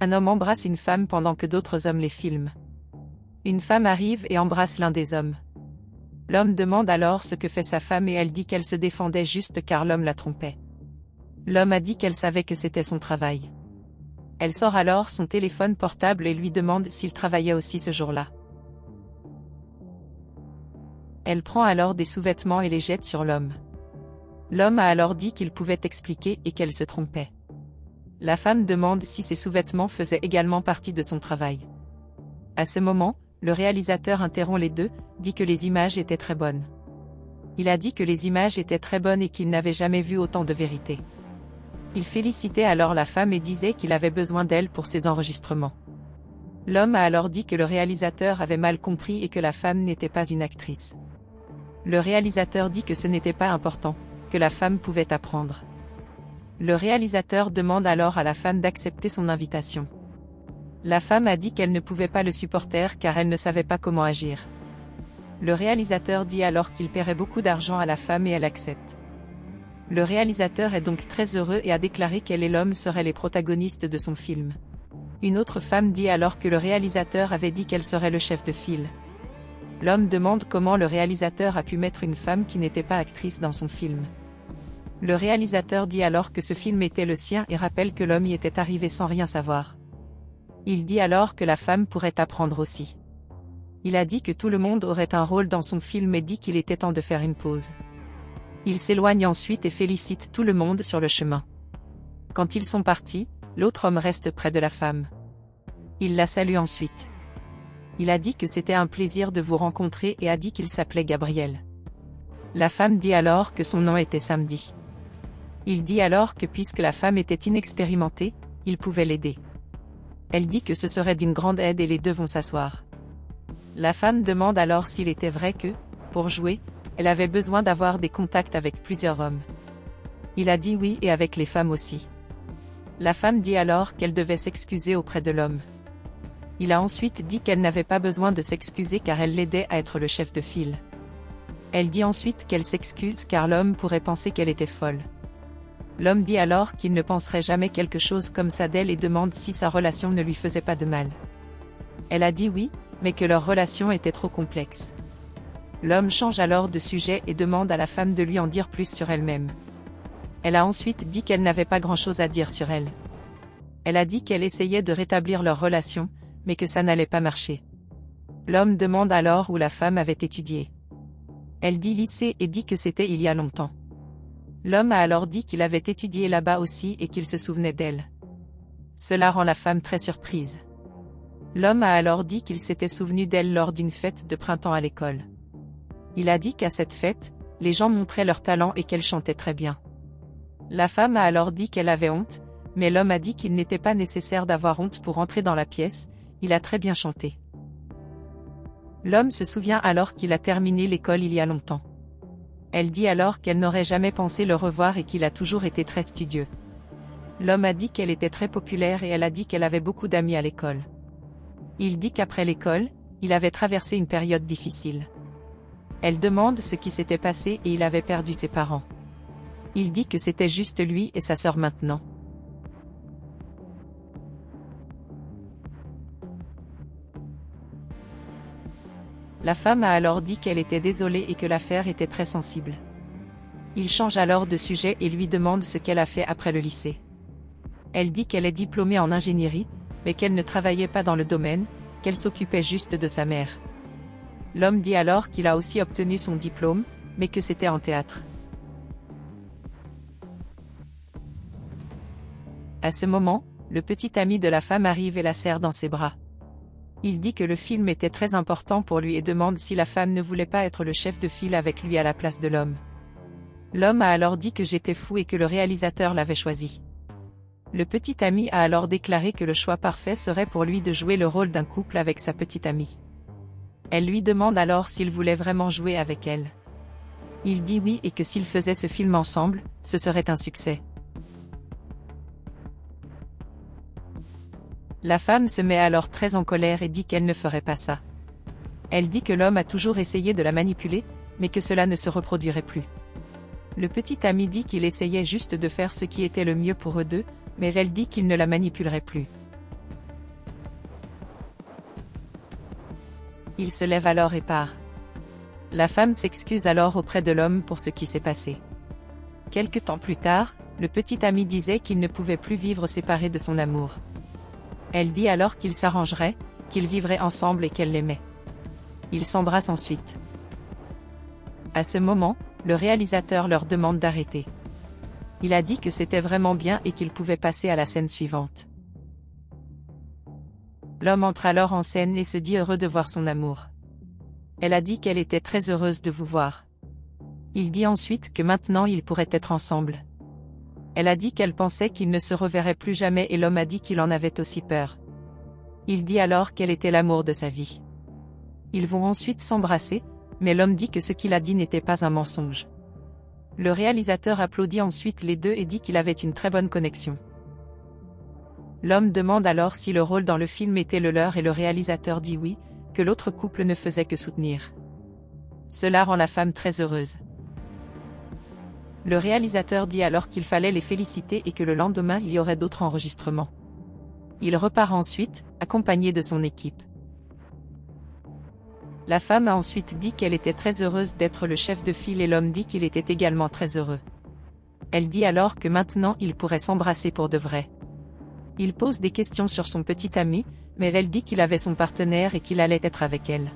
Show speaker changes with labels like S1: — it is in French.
S1: Un homme embrasse une femme pendant que d'autres hommes les filment. Une femme arrive et embrasse l'un des hommes. L'homme demande alors ce que fait sa femme et elle dit qu'elle se défendait juste car l'homme la trompait. L'homme a dit qu'elle savait que c'était son travail. Elle sort alors son téléphone portable et lui demande s'il travaillait aussi ce jour-là. Elle prend alors des sous-vêtements et les jette sur l'homme. L'homme a alors dit qu'il pouvait expliquer et qu'elle se trompait. La femme demande si ces sous-vêtements faisaient également partie de son travail. À ce moment, le réalisateur interrompt les deux, dit que les images étaient très bonnes. Il a dit que les images étaient très bonnes et qu'il n'avait jamais vu autant de vérité. Il félicitait alors la femme et disait qu'il avait besoin d'elle pour ses enregistrements. L'homme a alors dit que le réalisateur avait mal compris et que la femme n'était pas une actrice. Le réalisateur dit que ce n'était pas important, que la femme pouvait apprendre. Le réalisateur demande alors à la femme d'accepter son invitation. La femme a dit qu'elle ne pouvait pas le supporter car elle ne savait pas comment agir. Le réalisateur dit alors qu'il paierait beaucoup d'argent à la femme et elle accepte. Le réalisateur est donc très heureux et a déclaré qu'elle et l'homme seraient les protagonistes de son film. Une autre femme dit alors que le réalisateur avait dit qu'elle serait le chef de file. L'homme demande comment le réalisateur a pu mettre une femme qui n'était pas actrice dans son film. Le réalisateur dit alors que ce film était le sien et rappelle que l'homme y était arrivé sans rien savoir. Il dit alors que la femme pourrait apprendre aussi. Il a dit que tout le monde aurait un rôle dans son film et dit qu'il était temps de faire une pause. Il s'éloigne ensuite et félicite tout le monde sur le chemin. Quand ils sont partis, l'autre homme reste près de la femme. Il la salue ensuite. Il a dit que c'était un plaisir de vous rencontrer et a dit qu'il s'appelait Gabriel. La femme dit alors que son nom était Samedi. Il dit alors que puisque la femme était inexpérimentée, il pouvait l'aider. Elle dit que ce serait d'une grande aide et les deux vont s'asseoir. La femme demande alors s'il était vrai que, pour jouer, elle avait besoin d'avoir des contacts avec plusieurs hommes. Il a dit oui et avec les femmes aussi. La femme dit alors qu'elle devait s'excuser auprès de l'homme. Il a ensuite dit qu'elle n'avait pas besoin de s'excuser car elle l'aidait à être le chef de file. Elle dit ensuite qu'elle s'excuse car l'homme pourrait penser qu'elle était folle. L'homme dit alors qu'il ne penserait jamais quelque chose comme ça d'elle et demande si sa relation ne lui faisait pas de mal. Elle a dit oui, mais que leur relation était trop complexe. L'homme change alors de sujet et demande à la femme de lui en dire plus sur elle-même. Elle a ensuite dit qu'elle n'avait pas grand-chose à dire sur elle. Elle a dit qu'elle essayait de rétablir leur relation, mais que ça n'allait pas marcher. L'homme demande alors où la femme avait étudié. Elle dit lycée et dit que c'était il y a longtemps. L'homme a alors dit qu'il avait étudié là-bas aussi et qu'il se souvenait d'elle. Cela rend la femme très surprise. L'homme a alors dit qu'il s'était souvenu d'elle lors d'une fête de printemps à l'école. Il a dit qu'à cette fête, les gens montraient leur talent et qu'elle chantait très bien. La femme a alors dit qu'elle avait honte, mais l'homme a dit qu'il n'était pas nécessaire d'avoir honte pour entrer dans la pièce, il a très bien chanté. L'homme se souvient alors qu'il a terminé l'école il y a longtemps. Elle dit alors qu'elle n'aurait jamais pensé le revoir et qu'il a toujours été très studieux. L'homme a dit qu'elle était très populaire et elle a dit qu'elle avait beaucoup d'amis à l'école. Il dit qu'après l'école, il avait traversé une période difficile. Elle demande ce qui s'était passé et il avait perdu ses parents. Il dit que c'était juste lui et sa sœur maintenant. La femme a alors dit qu'elle était désolée et que l'affaire était très sensible. Il change alors de sujet et lui demande ce qu'elle a fait après le lycée. Elle dit qu'elle est diplômée en ingénierie, mais qu'elle ne travaillait pas dans le domaine, qu'elle s'occupait juste de sa mère. L'homme dit alors qu'il a aussi obtenu son diplôme, mais que c'était en théâtre. À ce moment, le petit ami de la femme arrive et la serre dans ses bras. Il dit que le film était très important pour lui et demande si la femme ne voulait pas être le chef de file avec lui à la place de l'homme. L'homme a alors dit que j'étais fou et que le réalisateur l'avait choisi. Le petit ami a alors déclaré que le choix parfait serait pour lui de jouer le rôle d'un couple avec sa petite amie. Elle lui demande alors s'il voulait vraiment jouer avec elle. Il dit oui et que s'ils faisaient ce film ensemble, ce serait un succès. La femme se met alors très en colère et dit qu'elle ne ferait pas ça. Elle dit que l'homme a toujours essayé de la manipuler, mais que cela ne se reproduirait plus. Le petit ami dit qu'il essayait juste de faire ce qui était le mieux pour eux deux, mais elle dit qu'il ne la manipulerait plus. Il se lève alors et part. La femme s'excuse alors auprès de l'homme pour ce qui s'est passé. Quelque temps plus tard, le petit ami disait qu'il ne pouvait plus vivre séparé de son amour. Elle dit alors qu'ils s'arrangeraient, qu'ils vivraient ensemble et qu'elle l'aimait. Ils s'embrassent ensuite. À ce moment, le réalisateur leur demande d'arrêter. Il a dit que c'était vraiment bien et qu'ils pouvaient passer à la scène suivante. L'homme entre alors en scène et se dit heureux de voir son amour. Elle a dit qu'elle était très heureuse de vous voir. Il dit ensuite que maintenant ils pourraient être ensemble. Elle a dit qu'elle pensait qu'ils ne se reverraient plus jamais et l'homme a dit qu'il en avait aussi peur. Il dit alors qu'elle était l'amour de sa vie. Ils vont ensuite s'embrasser, mais l'homme dit que ce qu'il a dit n'était pas un mensonge. Le réalisateur applaudit ensuite les deux et dit qu'il avait une très bonne connexion. L'homme demande alors si le rôle dans le film était le leur et le réalisateur dit oui, que l'autre couple ne faisait que soutenir. Cela rend la femme très heureuse. Le réalisateur dit alors qu'il fallait les féliciter et que le lendemain il y aurait d'autres enregistrements. Il repart ensuite, accompagné de son équipe. La femme a ensuite dit qu'elle était très heureuse d'être le chef de file et l'homme dit qu'il était également très heureux. Elle dit alors que maintenant ils pourraient s'embrasser pour de vrai. Il pose des questions sur son petit ami, mais elle dit qu'il avait son partenaire et qu'il allait être avec elle.